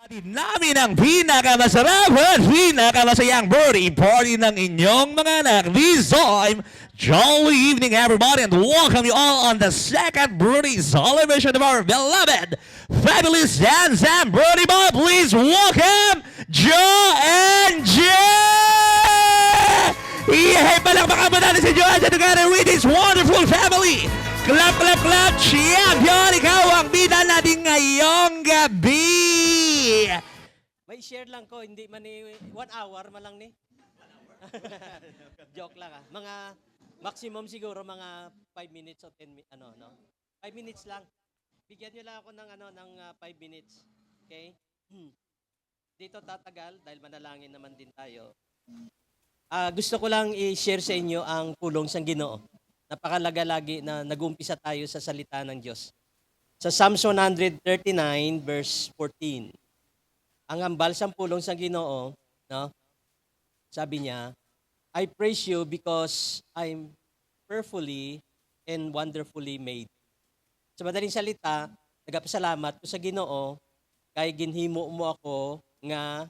Namin ang pinakamasarap at pinakamasayang birthday party ng inyong mga anak. This time, jolly evening everybody and welcome you all on the second birthday celebration of our beloved, fabulous Zanzan birthday boy. Please welcome Joe and Jay! Hey, palakpakan mo natin si Joe and Jay together with his wonderful family. Clap, clap, clap! Champion! Ikaw ang bida natin ngayong gabi! May share lang ko, hindi man ni 1 hour malang ni. Joke lang ah. Mga maximum siguro mga 5 minutes o 10 minutes ano no. 5 minutes lang. Bigyan niyo lang ako ng 5 minutes. Okay? Dito tatagal dahil manalangin naman din tayo. Gusto ko lang i-share sa inyo ang pulong sa Ginoo. Napakalaga lagi na nag-uumpisa tayo sa salita ng Diyos. Sa Psalms 139 verse 14. Ang hambal sa pulong sa Ginoo, no? Sabi niya, I praise you because I'm fearfully and wonderfully made. Sa madaling salita, nagpasalamat ko sa Ginoo kay ginhimo mo ako nga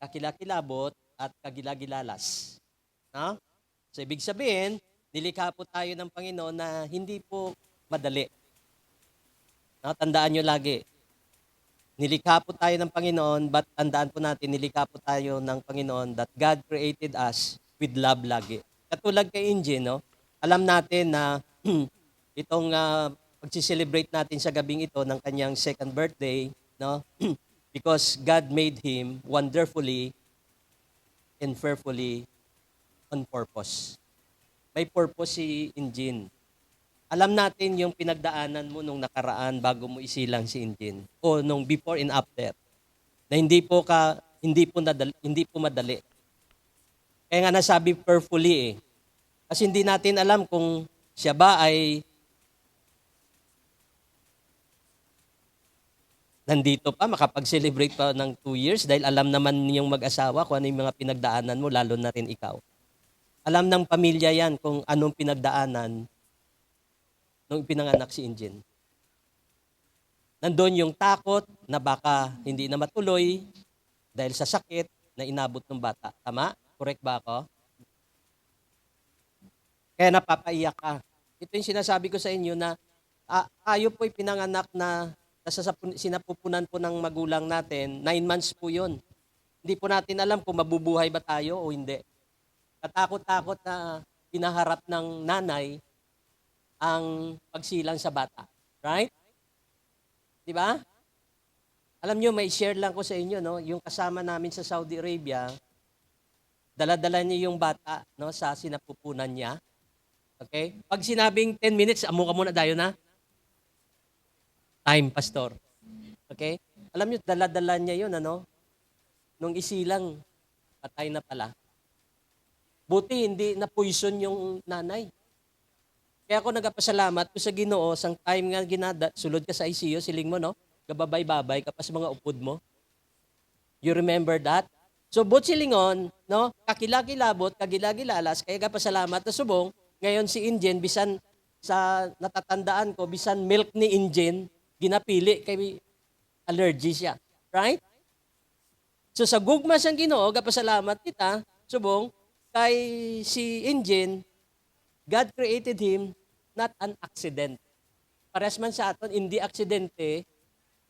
kakilakilabot at kagilagilalas. No? So ibig sabihin, nilikha po tayo ng Panginoon na hindi po madali. No? Tandaan nyo lagi, nilikha po tayo ng Panginoon, but tandaan po natin, nilikha po tayo ng Panginoon that God created us with love lagi. Katulad kay Injin, no? Alam natin na itong pag-celebrate natin sa gabing ito ng kanyang second birthday, no? Because God made him wonderfully and fearfully on purpose. May purpose si Injin. Alam natin yung pinagdaanan mo nung nakaraan bago mo isilang si Injin o nung before and after. Na hindi po madali. Kaya nga nasabi fearfully eh. Kasi hindi natin alam kung siya ba ay nandito pa, makapag-celebrate pa ng 2 years dahil alam naman niyong mag-asawa kung ano yung mga pinagdaanan mo, lalo na rin ikaw. Alam ng pamilya yan kung anong pinagdaanan nung pinanganak si Injin. Nandun yung takot na baka hindi na matuloy dahil sa sakit na inabot ng bata. Tama? Correct ba ako? Kaya napapaiyak ka. Ito yung sinasabi ko sa inyo na tayo po'y pinanganak na sinapupunan po ng magulang natin, 9 months po yun. Hindi po natin alam kung mabubuhay ba tayo o hindi. Katakot-takot na pinaharap ng nanay ang pagsilang sa bata. Right? Di ba? Alam nyo, may share lang ko sa inyo, no? Yung kasama namin sa Saudi Arabia, dala-dala niya yung bata no, sa sinapupunan niya. Okay? Pag sinabing 10 minutes, amo ka muna dayo na. Time, pastor. Okay? Alam nyo, dala-dala niya yun, ano? Nung isilang, patay na pala. Buti hindi na poison yung nanay. Kaya ako nagpasalamat ko sa Ginoo sang time nga sulod ka sa ICU, siling mo no, gababay-babay kapas mga upod mo. You remember that? So but silingon, no, kakilakilabot, kagilagilalas, kaya gapasalamat na subong, ngayon si Injin bisan sa natatandaan ko, bisan milk ni Injin, ginapili kay allergy siya. Right? So sa gugma sang Ginoo, gapasalamat kita, subong, kay si Injin, God created him not an accident. Pares man sa aton, hindi aksidente,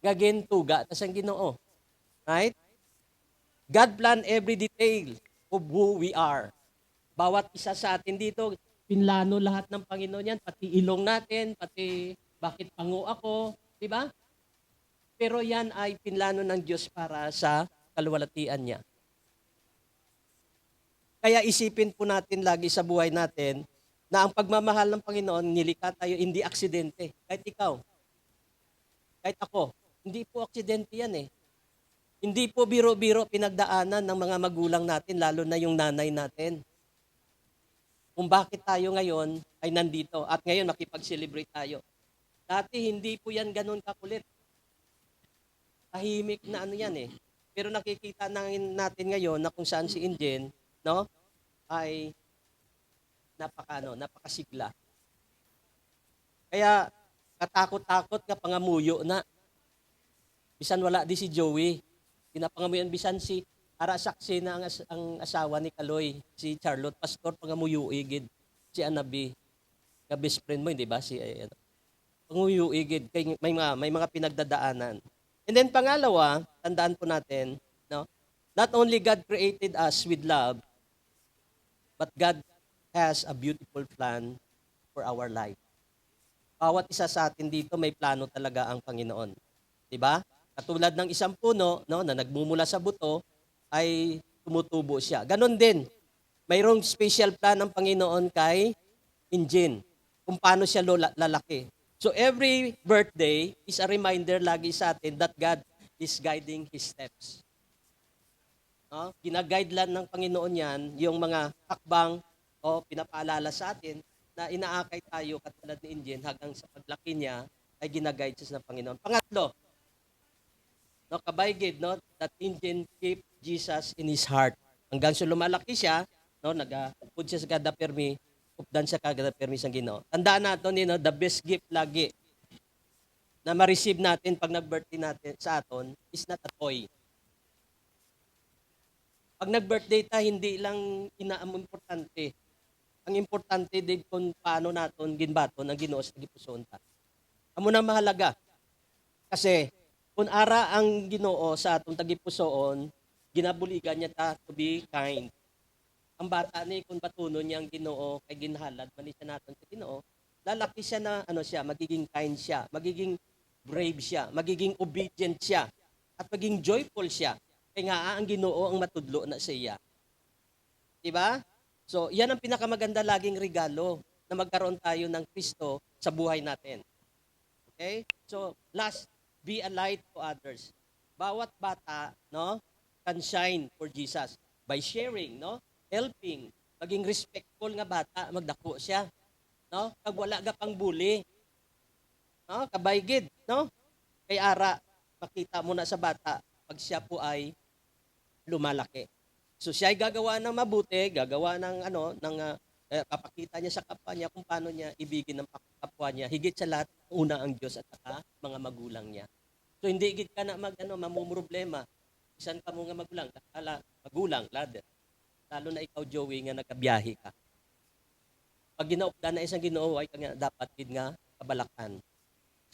gagin tuga, tas ang Ginoo. Right? God planned every detail of who we are. Bawat isa sa atin dito, pinlano lahat ng Panginoon yan, pati ilong natin, pati bakit pango ako, di ba? Pero yan ay pinlano ng Diyos para sa kaluwalhatian niya. Kaya isipin po natin lagi sa buhay natin na ang pagmamahal ng Panginoon, nilikha tayo, hindi aksidente. Kahit ikaw, kahit ako, hindi po aksidente yan eh. Hindi po biro-biro pinagdaanan ng mga magulang natin, lalo na yung nanay natin. Kung bakit tayo ngayon ay nandito at ngayon makipag-celebrate tayo. Dati hindi po yan ganun kakulit. Tahimik na ano yan eh. Pero nakikita natin ngayon na kung saan si Injin, no? Ay napakasigla. Kaya katakot-takot nga pangamuyo na. Bisan wala di si Joey. Pinapangamuyan bisan si ara saksi na ang asawa ni Kaloy, si Charlotte Pastor pangamuyuy gid si Anabi. Ka best friend mo, hindi ba si ano. Panguyuy gid kay may mga pinagdadaanan. And then pangalawa, tandaan po natin, no? Not only God created us with love, but God has a beautiful plan for our life. Bawat isa sa atin dito may plano talaga ang Panginoon. 'Di ba? Katulad ng isang puno, no, na nagmumula sa buto ay tumutubo siya. Ganon din. Mayroong special plan ng Panginoon kay Injin kung paano siya lalaki. So every birthday is a reminder lagi sa atin that God is guiding His steps. No? Ginaguide lang ng Panginoon yan, yung mga hakbang o pinapaalala sa atin na inaakay tayo katulad ni Injin hanggang sa paglaki niya ay ginaguide siya ng Panginoon. Pangatlo, no, kabaygid, no, that Injin keep Jesus in his heart. Hanggang sa lumalaki siya, no, nag-upod siya sa kada permi, updan siya kada permi sa Ginoo. Tandaan natin, you know, the best gift lagi na ma-receive natin pag nag-birthday natin sa aton is not a toy. Pag nag-birthday ta, hindi lang importante. Ang importante din kung paano natin ginbaton ang Ginoo sa gipuson ta. Amo na mahalaga. Kasi kung ara ang Ginoo sa atong tagipusoon, ginabuligan niya ta to be kind. Ang bata ni kung patunon niya ang Ginoo kay ginhalad man siya naton sa Ginoo, lalaki siya na magiging kind siya, magiging brave siya, magiging obedient siya, at maging joyful siya. Kaya nga ang Ginoo ang matudlo na sa iya. 'Di ba? So, yan ang pinakamaganda laging regalo na magkaroon tayo ng Kristo sa buhay natin. Okay? So, last, be a light to others. Bawat bata, no, can shine for Jesus by sharing, no, helping, maging respectful nga bata, magdako siya, no? Kag wala ga pang bully. No? Kabaygid, no? Kay ara makita mo na sa bata pag siya po ay lumalaki. So siya ay gagawa ng mabuti, gagawa ng papakita niya sa kapwa niya kung paano niya ibigin ng kapwa niya. Higit sa lahat, una ang Diyos at saka mga magulang niya. So hindi higit ka na mamumroblema. Isan ka mo nga magulang, lalo na ikaw, Joey, nga nagkabiyahe ka. Pag ginaupda na isang Ginoo ay kanya dapat gid nga kabalakan.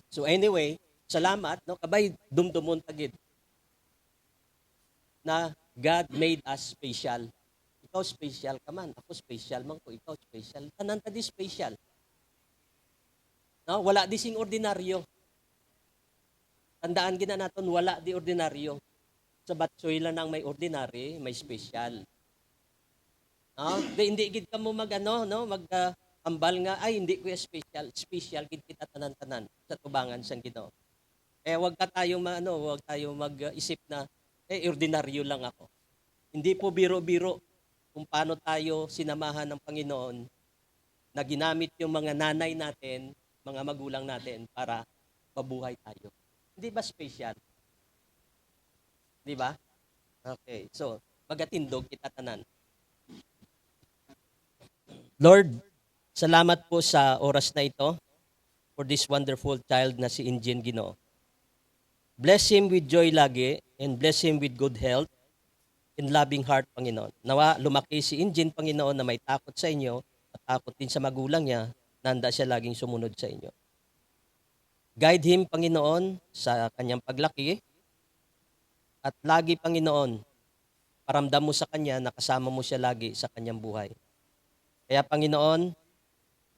So anyway, salamat, no, kabay dumdumon tagid na God made us special. Ikaw special ka man. Ako special man ko. Ikaw special. Tanan ta di special. No? Wala di sing ordinaryo. Tandaan gina naton wala di ordinaryo. Sa batsoy lang nang may ordinary, may special. No? Hindi gid ka mo ambal nga ay hindi ko special. Special gid kita tanan-tanan sa tubangan sang Ginoo. Kaya wag tayong mag-isip na ordinaryo lang ako. Hindi po biro-biro kung paano tayo sinamahan ng Panginoon na ginamit yung mga nanay natin, mga magulang natin para mabuhay tayo. Hindi ba special? Di ba? Okay. So, magatindog kita tanan. Lord, salamat po sa oras na ito for this wonderful child na si Injin Ginoo. Bless him with joy lagi and bless him with good health and loving heart, Panginoon. Nawa lumaki si Injin, Panginoon, na may takot sa inyo at takot din sa magulang niya, nanda siya laging sumunod sa inyo. Guide him, Panginoon, sa kanyang paglaki at lagi, Panginoon, paramdam mo sa kanya na kasama mo siya lagi sa kanyang buhay. Kaya, Panginoon,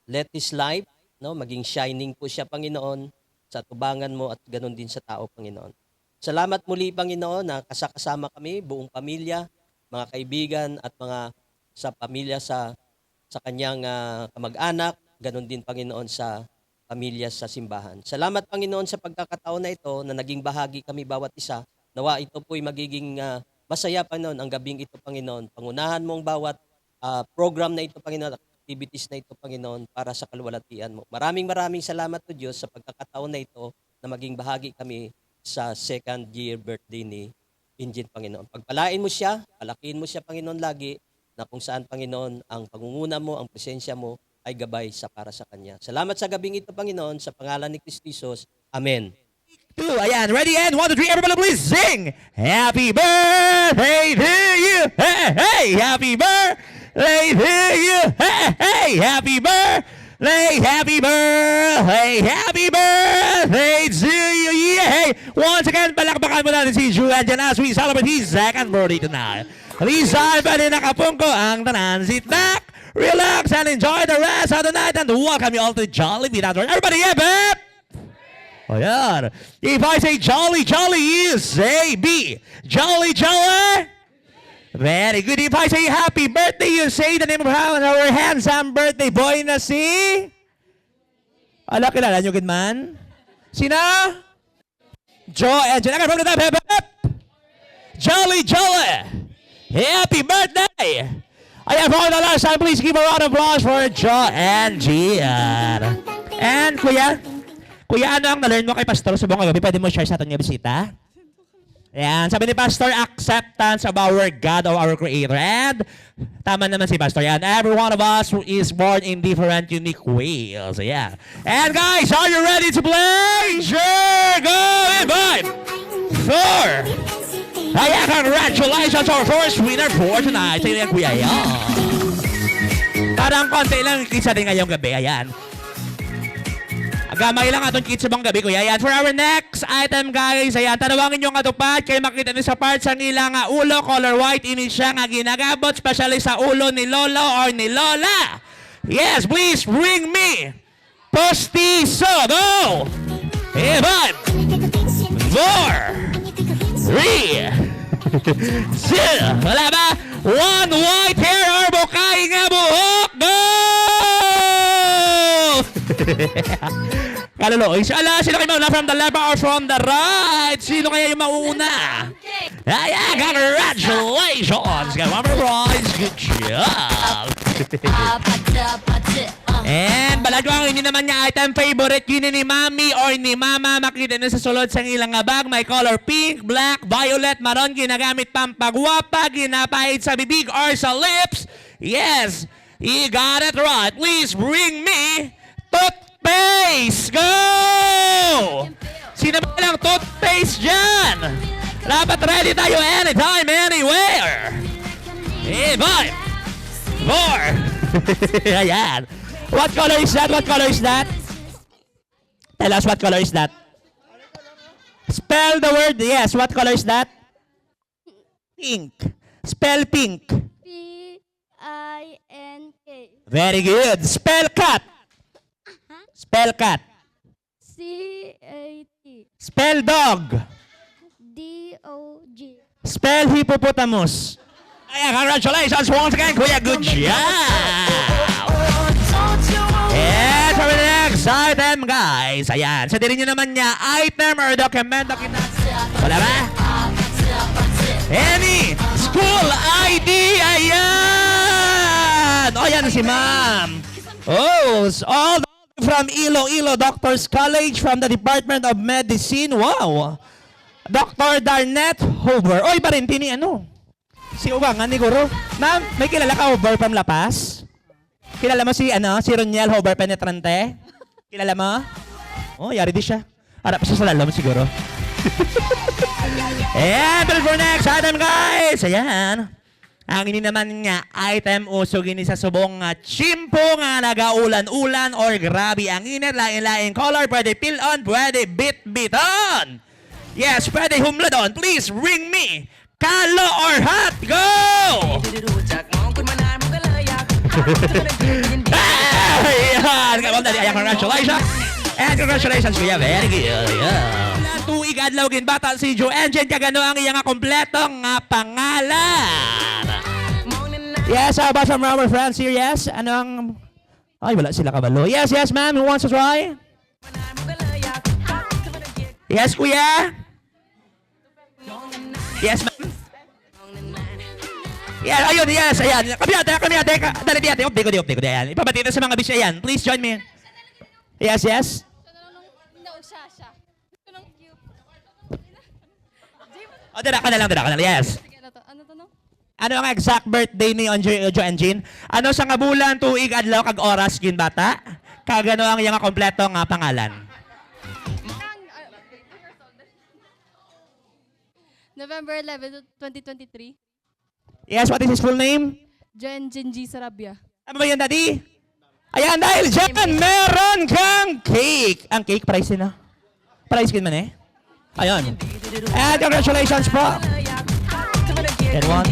let his life, no, maging shining po siya, Panginoon, sa tubangan mo at ganun din sa tao, Panginoon. Salamat muli, Panginoon, na kasama kami, buong pamilya, mga kaibigan at mga sa pamilya sa kanyang kamag-anak, ganun din, Panginoon, sa pamilya sa simbahan. Salamat, Panginoon, sa pagkakataon na ito na naging bahagi kami bawat isa. Nawa ito po'y magiging masaya, Panginoon, ang gabing ito, Panginoon. Pangunahan mo ang bawat program na ito, Panginoon, activities na ito, Panginoon, para sa kaluwalhatian mo. Maraming salamat po, Diyos, sa pagkakataon na ito na maging bahagi kami sa second year birthday ni Injin, Panginoon. Pagpalain mo siya, palakihin mo siya, Panginoon, lagi, na kung saan, Panginoon, ang pangunguna mo, ang presensya mo, ay gabay para sa Kanya. Salamat sa gabing ito, Panginoon, sa pangalan ni Kristo Jesus. Amen. 2. Ayan, ready and 1, 2, 3. Everybody please sing. Happy birthday to you. Hey, hey. Happy birthday to you. Hey, hey. Happy birthday. Happy birthday. Happy birthday to you. Yeah. Hey. Once again, palakpakan mo natin si Drew Anjan as we celebrate his second birthday tonight. Lisa, pa rin nakapungko ang tanan. Sit back, relax, and enjoy the rest of the night. And welcome you all to Jollibee. Everybody, yeah, babe. Oh, yeah. If I say jolly, jolly, you say B. Jolly, jolly. Very good. If I say happy birthday, you say the name of our handsome birthday boy na si... Ala, kilala nyo, good man? Sina? Joe and Jenna from the top. Hep, hep. Jolly, jolly. Happy birthday. Ayan, for the last time, please give a round of applause for Joe and Gian. And, Kuya, ano ang na-learn mo kay Pastor sa buong gabi? Pwede mo share sa atin yung bisita? Yan, sabi ni Pastor, acceptance of our God, of our Creator. And, tama naman si Pastor. Yan, every one of us is born in different, unique ways. Yeah. And guys, are you ready to play? Sure, go in 5, 4. Ayan, congratulations our first winner for tonight. Sa'yo yan, Kuya. Yan. Parang konti lang kitsa din ngayong gabi. Ayan. Gamay lang atong kitsa bang gabi, Kuya. Ayan. For our next item, guys. Ayan. Tanawangin nyo nga tupad. Kayo makita nyo sa parts ang ilang ulo. Color white. Ini siya nga ginagabot. Especially sa ulo ni Lolo or ni Lola. Yes, please bring me postizo. Go! 5, 4, 3, 2, wala ba? 1 white hair or bukay nga buhok. Go! Kaluluoy. Ala, sino kayo mauna from the left or from the right? Sino kaya yung mauna? Ayan, congratulations! Got one more prize. Good job! And balagwang ini naman niya item favorite yun ni Mami or ni Mama. Makita na sa sulod sa ilang bag. May color pink, black, violet, maroon. Ginagamit pampagwapa, ginapahid sa bibig or sa lips. Yes, you got it right. Please bring me toothpaste. Go! Sino ba lang toothpaste dyan? Dapat ready tayo anytime, anywhere. 5, 4. Ayan. What color is that? What color is that? Tell us what color is that. Spell the word. Yes, what color is that? Pink. Spell pink. P-I-N-K. Very good. Spell cat. Spell cat. C-A-T. Spell dog. D-O-G. Spell hippopotamus. Ayan, congratulations once again, Kuya. Good job. And for the next item, guys. Ayan. Sa diri nyo naman niya, item or document. Wala ba? Any school ID. Ayan. O, yan si ma'am. Oh, all from Iloilo Doctors College from the Department of Medicine. Wow. Dr. Darnett Hover. Oy, pa rin, tini ano? Si Uwangan ni Guro. Ma'am, may kilala ka Hover from La Paz? Kilala mo si Roniel Hover Penetrante? Kilala mo? Oh, yari di siya. Harap siya sa lalom siguro. And for next item, guys. Ayan. Ang ini naman nga item uso gini sa subong nga chimpo nga nagaulan-ulan or grabe ang init, lain-lain color, pwede peel on, pwede bit-biton. Yes, pwede humladon. Please ring me. Kalo or hot, go! Ayan! Ayan, congratulations! And congratulations, Kuya. Very good. Yeah. Tuig adlaw gin bata si Joe Engine kagano ang iyang kompletong nga pangalan. Yes, how about some of our friends here? Yes, ano ang... Ay, wala sila kabalo. Yes, yes, ma'am. Who wants to try? Yes, Kuya? Yes, ma'am? Yes, ayun, yes, ayan. Kamiyate. Dali, update ko, ayan. Ipabati na sa mga bisya, ayan. Please join me. Yes, yes. O, dala ka na lang, yes. Ano to, no? Ano ang exact birthday ni Joe Engine? Ano sa nga bulan, tuig, adlaw, kag oras, gin bata? Kagano ang iyang kompleto nga pangalan? November 11, 2023. Yes, what is his full name? Jen Jinji Sarabia. Ano ba yan, Daddy? Ayan, dahil dyan, meron kang cake. Ang cake, price din, price din man eh. Ayun. And congratulations po. Get one.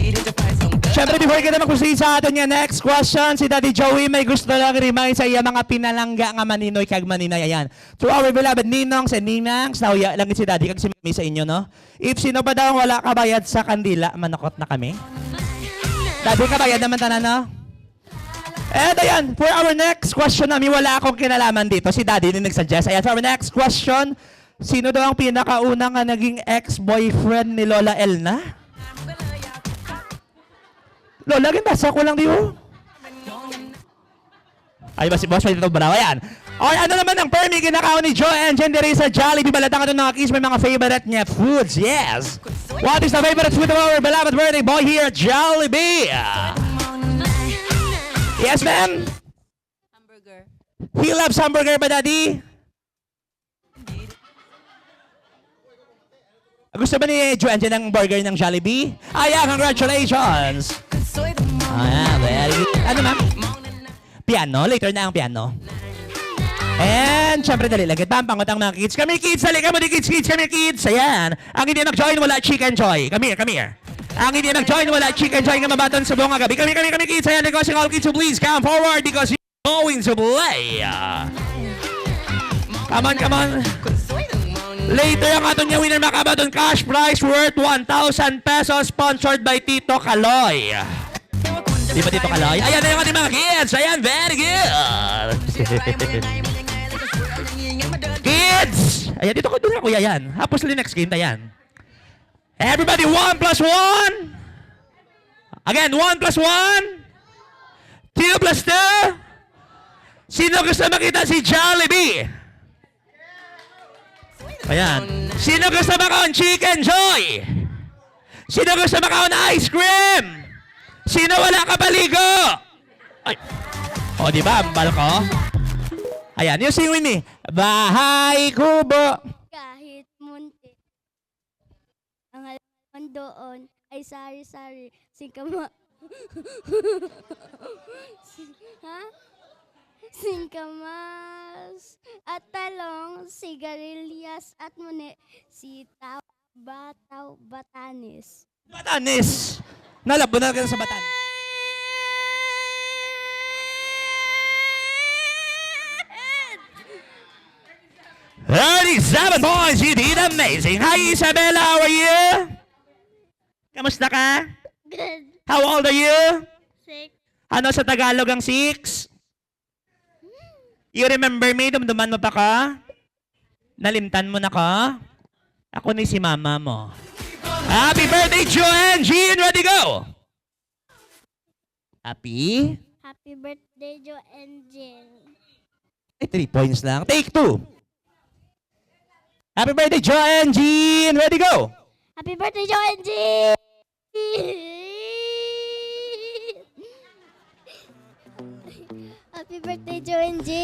Siyempre, before kita mag-proceed sa atin yung next question, si Daddy Joey may gusto lang remind sa iya mga pinalangga nga maninoy kag maninay. Ayan. To our beloved ninongs and ninangs, nauya lang si Daddy kag si Mami sa inyo, no? If sino pa daw wala kabayad sa kandila, manakot na kami. Daddy, kabayad naman tanan, no? And ayan, for our next question namin, wala akong kinalaman dito. Si Daddy din nag-suggest. Ayan, for our next question, sino daw ang pinakaunang nga naging ex-boyfriend ni Lola Elna? Lola, ginbasa ko lang di oh. Ay ba si Boss, pwede ito baraw. Ayan. O ano naman ang permi kinakaon ni Joe and Jen diri sa Jollibee. Balatang ito ng kiss, may mga favorite niya foods. Yes. What is the favorite food of our beloved birthday boy here at Jollibee? Yes, ma'am? Hamburger. He loves hamburger ba, Daddy? Gusto ba ni Joe and Jen ng burger ng Jollibee? Ayan, congratulations. Ayan, very good. Ano, ma'am? Piano. Later na ang piano. And, syempre, dali lang. Pangot ang mga kids. Come here, kids. Dali ka mo di kids. Come here, kids. Ayan. Ang hindi nag-join, wala chicken joy. Come here. Ang hindi nag-join, wala chicken joy nga mabaton sa buong gabi. Come here, kids. Ayan, requesting all kids to please come forward because you're going to play. Come on. Later, ang aton niya winner makabaton cash prize worth 1,000 pesos sponsored by Tito Kaloy. Di ba Tito Kaloy? Ayan na yung ating mga kids. Ayan, very good. Kids! Ayan, dito ko doon kuya yan. Hapos li next game, tayan. Everybody, 1 plus 1. Again, 1 plus 1. 2 plus 2. Sino gusto makita si Jollibee? Ayan. Sino gusto makaon chicken joy? Sino gusto makaon ice cream? Sino wala kapaligo? Ay. O, di ba? Ambal ko. Ayan, yung singwin ni Bahay Kubo. Kahit munti. Ang halaman doon ay sari-sari. Singkama. Ha? Singkamas at talong, sigarilyas at muni, sitaw, bataw, batanis. Batanes. Nalabo na ka sa Batanes. "37 points, you did amazing. Hi, Isabella, how are you? Kamusta ka? Good. How old are you? 6. Ano sa Tagalog ang 6? You remember me? Dumduman mo pa ka? Nalimtan mo na ka? Ako ni si mama mo. Happy birthday, Joanne! Jean, ready, go! Happy? Happy birthday, Joe and Jen. 3 points lang. Take 2. Happy birthday, Joanne! Jean, ready, go! Happy birthday, Joe and Jen! Happy birthday, Joe and Jen!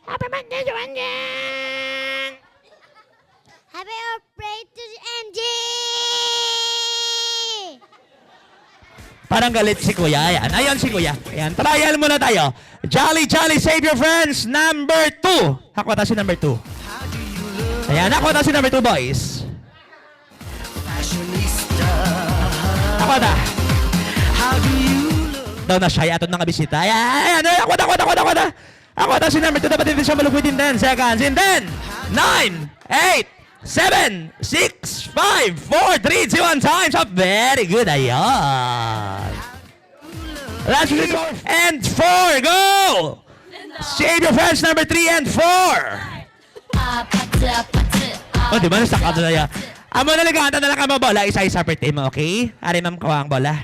Happy birthday, Joe and Jen! Happy birthday to Angie! Parang galit si Kuya. Ayan, ayan si Kuya. Ayan, trial muna tayo. Jolly, jolly, save your friends. Number 2. Ako ta si number 2. Ayan, ako ta si number 2, boys. Ako ta. Daw na siya aton ng bisita. Ayan, ayan, ako ta. Ako ta si number 2. Dapat hindi siya malugwit in 10 seconds. In 10, 9, 8, 7, 6, 5, 4, 3, 2, 1, time's up. Very good. Ayan. Last 3 and 4. Go! Save your friends, number 3 and 4. Oh, di ba? Nasak ka na yan. Amo na nagkakanta na lang ka mo bola. Isa-isa per team, okay? Ari, ma'am, kuha ang bola.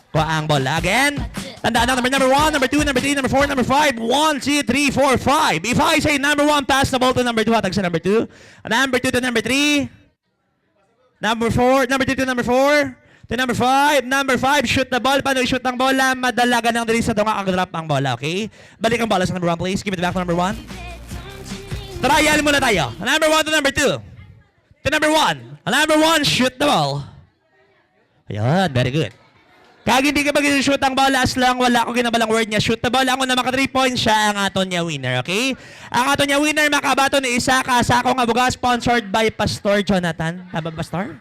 Kuha ang bola. Again. Tandaan ang number 1, number 2, number 3, number 4, number 5. 1, 2, 3, 4, 5. If I say number 1, pass the ball to number 2. Hatag sa number 2. Number 2 to number 3. Number 4, number 2 to number 4. To number 5. Number 5, shoot the ball. Paano i-shoot ang bola? Madalaga ng dali sa tunga kag-drop ang bola, okay? Balik ang bola sa number 1, please. Give it back to number 1. Trial muna tayo. Number 1 to number 2. To number 1. Number 1, shoot the ball. Ayan, very good. Kag hindi ka mag-shoot ang bola as lang wala ko ginabalang word niya. Shoot the ball. Ang una maka 3 points siya ang aton niya winner, okay? Ang aton niya winner makabato ni isa ka sa akong abuga sponsored by Pastor Jonathan. Tama ba, Pastor?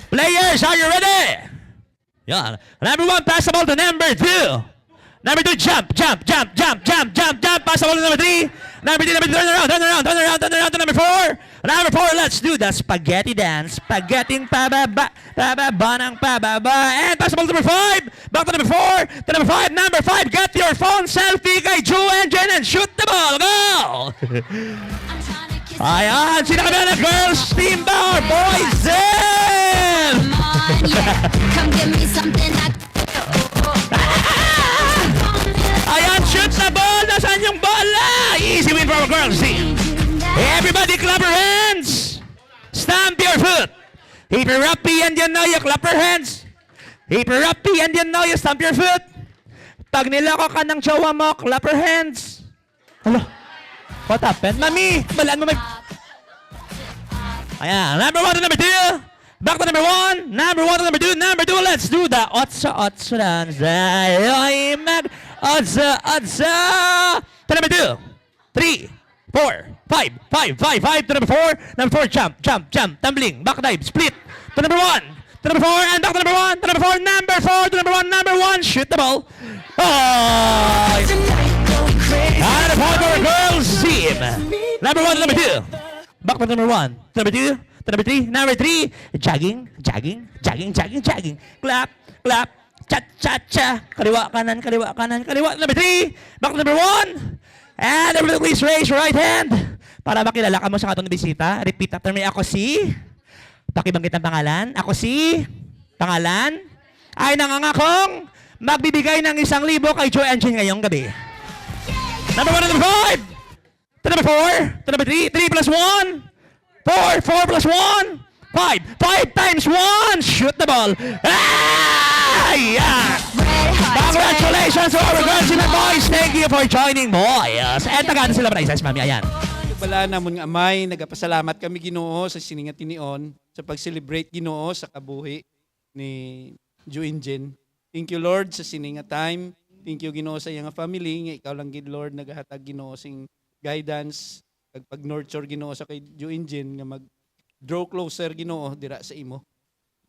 Players, are you ready? Yan. Number 1, pass the ball to number 2. Number 2, jump. Pass the ball to number 3. Number 3, turn around to number 4. Number 4, let's do the spaghetti dance. Spaghetti pababa ng pababa. And pass the ball to number 5. Back to number 4. To number 5. Number 5, get your phone selfie kay Joe and Jen and shoot the ball. Go! Ayan, sino kami na girls team ba or boys team? Come give me something Ayan, shoot the ball. Nasaan yung bola? Easy win for our girls team. Everybody clap your hands. Stamp your foot. If you're happy and you know you clap your hands. If you're happy and you know you stamp your foot. Pag niloko ka ng jowa mo, clap your hands. Hello? What happened? Mami, balaan mo Ayan, number 1 to number 2. Back to number 1. Number 1 to number 2. Number 2, let's do the otso dance. Ay, otso. To number 2. 3, 4, 5 to number 4. Number 4, jump. Tumbling, back dive, split. To number 1. To number 4, and back to number 1. To number 4, number 4 to number 1. Number 1, shoot the ball. Oh! And a point for a girls team. Number 1 to number 2. Back to number 1. To number 2. To number 3. Number 3. Jogging. Clap. Cha. Kaliwa, kanan. Number 3. Back to number 1. And everybody please raise your right hand. Para makilala ka mo sa katong bisita. Repeat after me. Ako si. Pakibanggit ang pangalan. Ako si. Pangalan. Ay nangangakong magbibigay ng 1,000 kay Joe and Jen ngayong gabi. Number 1 to number 5. To number 4. To number 3. 3 plus 1. 4 plus 1. 5 times 1. Shoot the ball. Yeah. Congratulations to our girls and boys. Thank you for joining, boys. And tagada sila prizes, mami. Ayan. Bala namon nga amay, nagapasalamat kami Ginoo sa sininga tinion sa pag-celebrate Ginoo sa kabuhi ni Joe and Jen. Thank you Lord sa sininga time. Thank you Ginoo sa iyang family nga ikaw lang gid Lord nagahatag Ginoo sing guidance kag pag-nurture Ginoo sa kay Joe and Jen nga mag-draw closer Ginoo dira sa imo.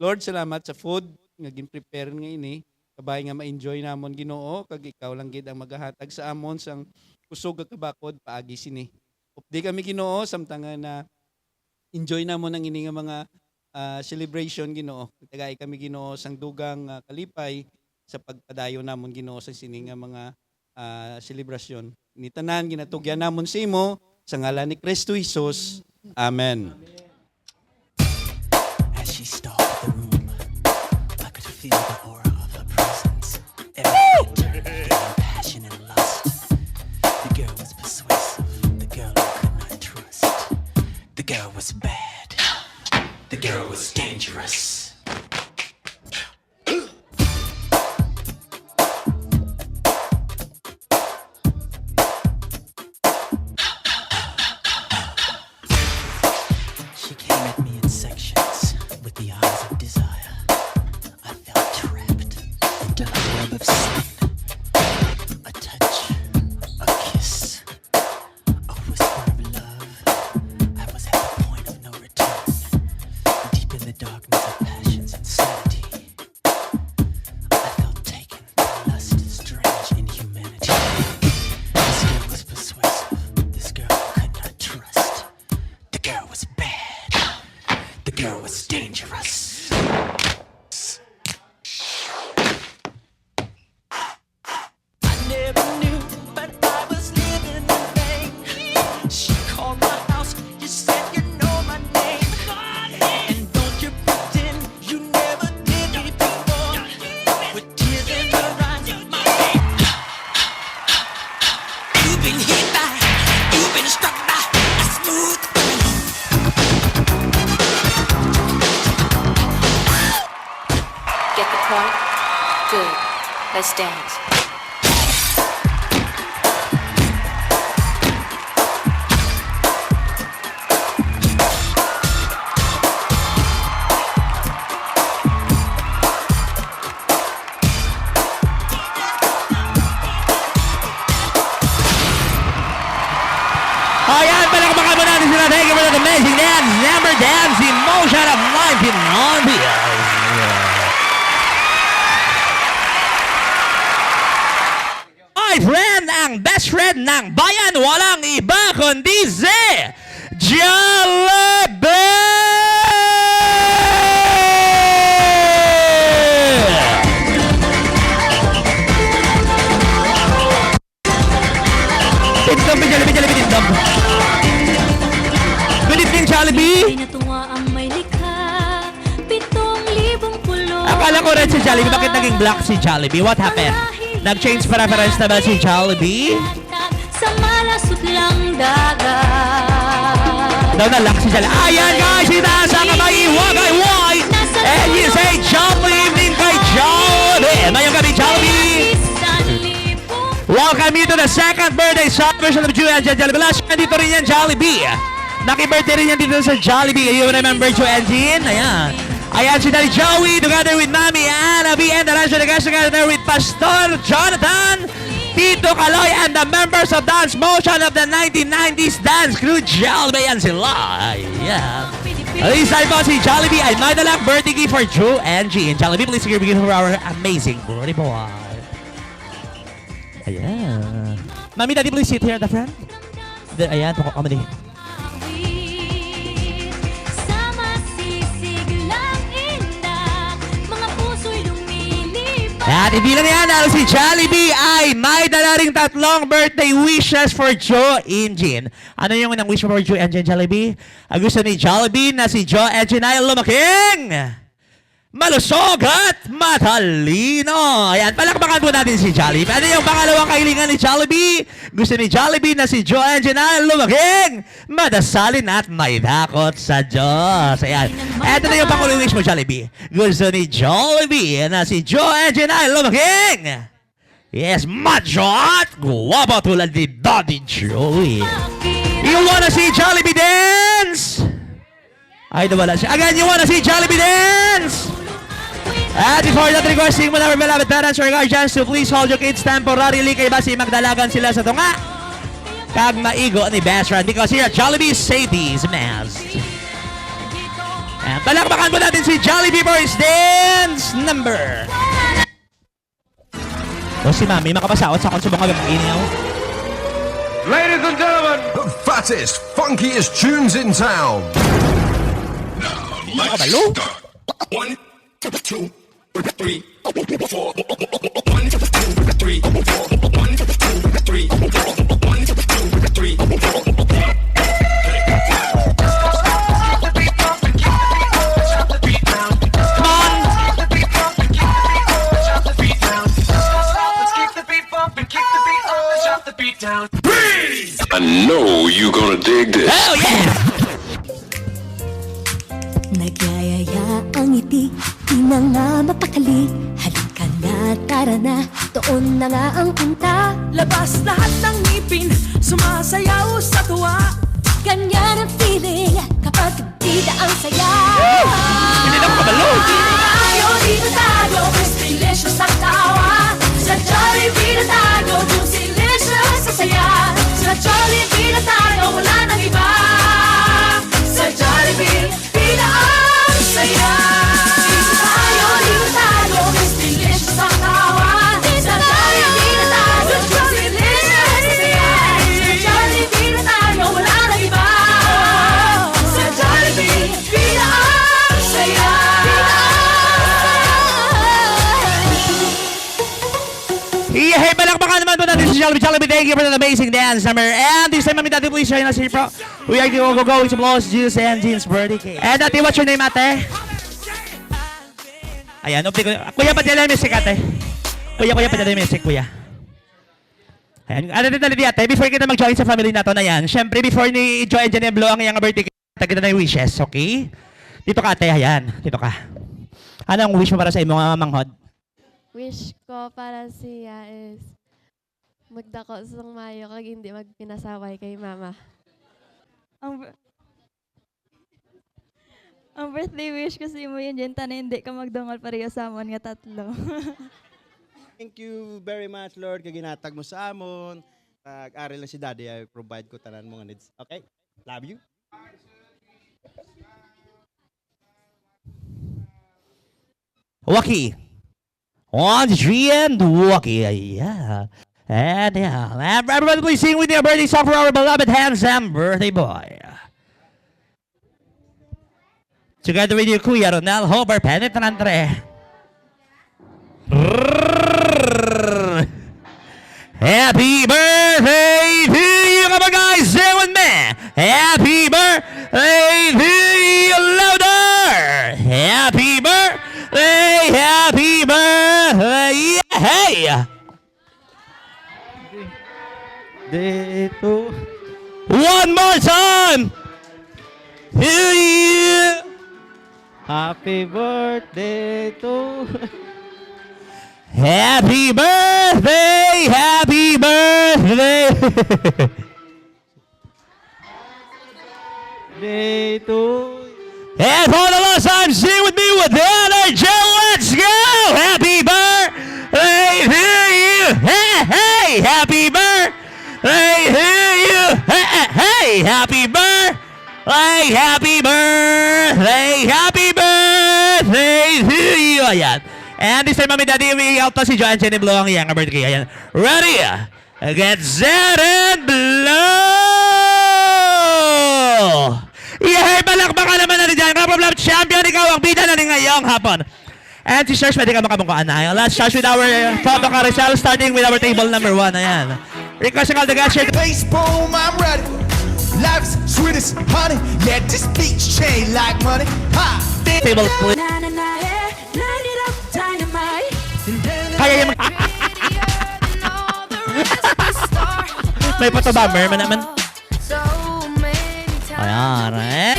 Lord, salamat sa food nga gin-prepare nga ini. Kabay nga ma-enjoy namon Ginoo kag ikaw lang gid ang magahatag sa amon sang kusog ug kabakod paagi sini. Updi kami Ginoo samtang na enjoy namon ang ini nga mga celebration Ginoo. Tagay kami Ginoo sang dugang kalipay sa pagpadayon namon Ginoo sa sini nga mga selebrasyon. Ni tanan ginatugyan namon sa imo sa ngalan ni Kristo Jesus. Amen. As she stalked the room, I could feel the aura of her presence. Everything turned in passion and lust. The girl was persuasive. The girl I could not trust. The girl was bad. The girl was dangerous. She came at me in sections with the eyes of desire. I felt trapped into a web of sin. A touch, a kiss, a whisper of love. I was at the point of no return, deep in the darkness of passion's insanity. I felt taken by lust, strange inhumanity. This girl was persuasive. This girl I could not trust. The girl was bad. The girl was dangerous. Let's dance. Ayan, palakpakan mo natin sila. Thank you for that amazing dance. Number dance, emotion of 1990. My friend, ang best friend ng bayan, walang iba kundi si Jollibee! Tindom, Jollibee, tindom. Good evening, Jollibee. Natuwa ang may likha, 7,000 pulo. Akala ko rin si Jollibee. Bakit naging black si Jollibee? What happened? Nag-change preference na ba si Jollibee? Sa malasot lang dagat. Daw na lang si Jollibee. Ayan guys, itaas ang kamay. Wagay-way. And you say, Jollibee evening kay Jollibee. Mayong gabi, Jollibee. Welcome you to the second birthday celebration of Joe and Jollibee. Last year, dito rin yan, Jollibee. Naki-birthday rin yan dito sa Jollibee. You remember Joe and Jean? Ayan. Ayan si Daddy Joey together with Mami Anna B. And the rest of the guys together with Pastor Jonathan, Tito Kaloy, and the members of Dance Motion of the 1990s Dance Crew. Jollibee yan sila. Ayan. This time po si Jollibee ay may dalang birthday gift for Joe and Jean. Jollibee, please give a gift for our amazing birthday boy. Ayan. Mami, Daddy, please sit here at the front. Ayan, tuko comedy. Sa masisiglang inda, mga puso'y lumilipad. At hindi lang yan, dahil si Jollibee ay may dala ring 3 birthday wishes for Joe and Jean. Ano yung unang wish mo for Joe and Jean, Jollibee? Ang gusto ni Jollibee na si Joe and Jean ay lumaking, malusog at matalino. Ayan, palakpakan po natin si Jollibee. Ano yung pangalawang kahilingan ni Jollibee? Gusto ni Jollibee na si Joe and Jean ay lumaking, madasalin at may takot sa Diyos. Ayan. Ito na yung pangalawang wish mo, Jollibee. Gusto ni Jollibee na si Joe and Jean ay lumaking, yes, macho at guwapo tulad ni Daddy Joey. You wanna see Jollibee dance? Ay, nawala siya. Again, you wanna see Jollibee dance? At before that, requesting mo na our beloved parents or guardians to please hold your kids temporarily kay basi magdalagan sila sa tunga. Kag maigo ni best friend because here at Jollibee, safety is a must. And palakpakan po natin si Jollibee for his dance number. O si Mami, makapasakot sa konsumong kagamiinaw. Ladies and gentlemen, the fattest, funkiest tunes in town. Makabalo? 1, 2, 3, 4. 1, 2, 3, 4. 1, 2, 3, 4. 1, 2, 3, 4. I know you're gonna dig this. Oh yeah! Nagyayaya ang ngiti, di na nga mapakali. Halika na, tara na, doon na nga ang punta. Labas lahat ng ngipin, sumasayaw sa tuwa. Ganyan ang feeling kapag bida ang saya. Hindi na makabalo! Dito tayo, mas delicious ang tawa. Sa Jollibee na tayo, juicy-licious sa saya. Sa Jollibee na tayo, wala nang iba. Sa Jollibee, pila ang saya. Dito tayo, mas delicious ang tawa. Sa Jollibee na tayo, juicy-licious sa saya. Sa Jollibee na tayo, wala nang iba. Sa Jollibee, pila ang saya. Hey, palakpakan naman po natin si Jollibee. Thank you for that amazing dance number. And this time, Mami Daddy, please join us here, bro. We are going to blow Juice and Jean's birthday cake. And ate, what's your name, ate? Ayan, kuya, padala yung music, ate. Kuya, padala yung music, kuya. Ayan, ate, before kita mag-join sa family na to na yan, syempre, before ni Joy and Jenny blow ang iyang birthday cake, kita na yung wishes, okay? Dito ka, ate, ayan. Dito ka. Ano ang wish mo para sa imo, mga manghod? wish ko para siya is magdako sa mayo kag hindi magpinasaway kay mama. Ang birthday wish ko sa imo yun, Jen, na hindi ka magdungol pareho sa amon nga tatlo. Thank you very much, Lord, kay ginatag mo sa amon. Nag-aral lang si Daddy, I provide ko tanan mga needs. Okay? Love you. Waki. 1, 2, 3, and Waki. Yeah. And yeah. Everybody please sing with me a birthday song for our beloved handsome birthday boy. Together with your Kuya Ronel Hober Penetrante. Happy birthday to you, come on guys, sing with me. Happy birthday to you, louder. Happy birthday, happy birthday, hey. Dito. One more time. To you. Happy birthday to... Happy birthday, happy birthday. Day to... And for the last time, sing with me with the energy. Let's go! Happy birthday to you. Hey, hey, happy birthday to you. Hey, hey, hey, happy birthday, happy birthday, happy birthday to you. Ayan. And this time, Mami Daddy, we out to si Joanne Jenny Blow ang iyang birthday. Ayan. Ready? Get set and blow! Yay! Balakbakan naman natin dyan. No problem, champion. Ikaw ang bida na rin ngayong hapon. And si Church, pwede ka makamungkaan na. Let's start with our photo carousel, starting with our table number 1. Ayan. Requesting all the guys here. Bass boom, I'm ready. Life's sweet as honey. Yeah, this beach chain like money. Ha! Table split. Kaya yung may patobammer man naman. Ayan, eh.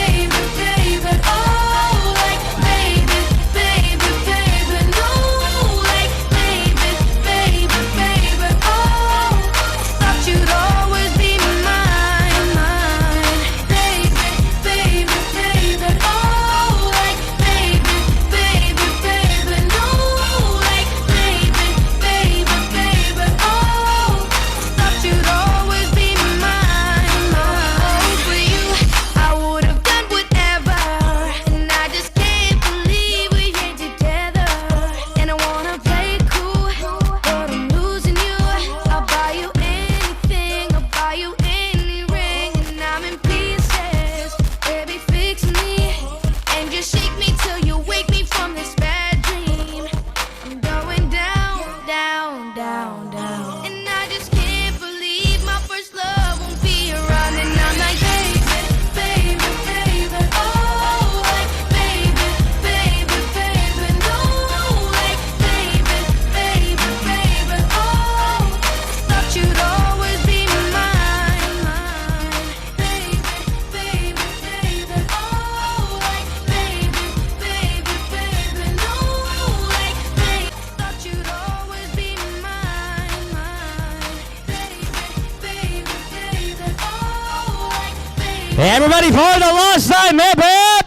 Everybody for the last time, hip hip!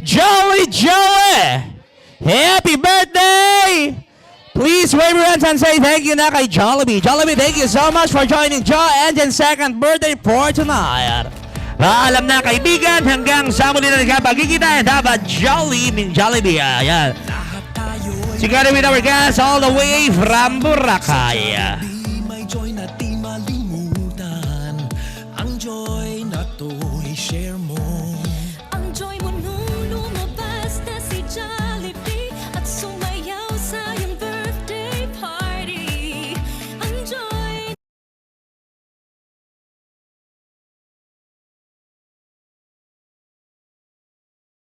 Jolly Joey! Happy birthday! Please wave your hands and say thank you na kay Jollibee. Jollibee, thank you so much for joining Joe Engine's second birthday for tonight. Paalam na kaibigan, hanggang sa muli na nagkapagkikita, dapat Jolly min Jollibee. Ayan. Together with our guests all the way from Boracay. May joy na di malimutan. Ang joy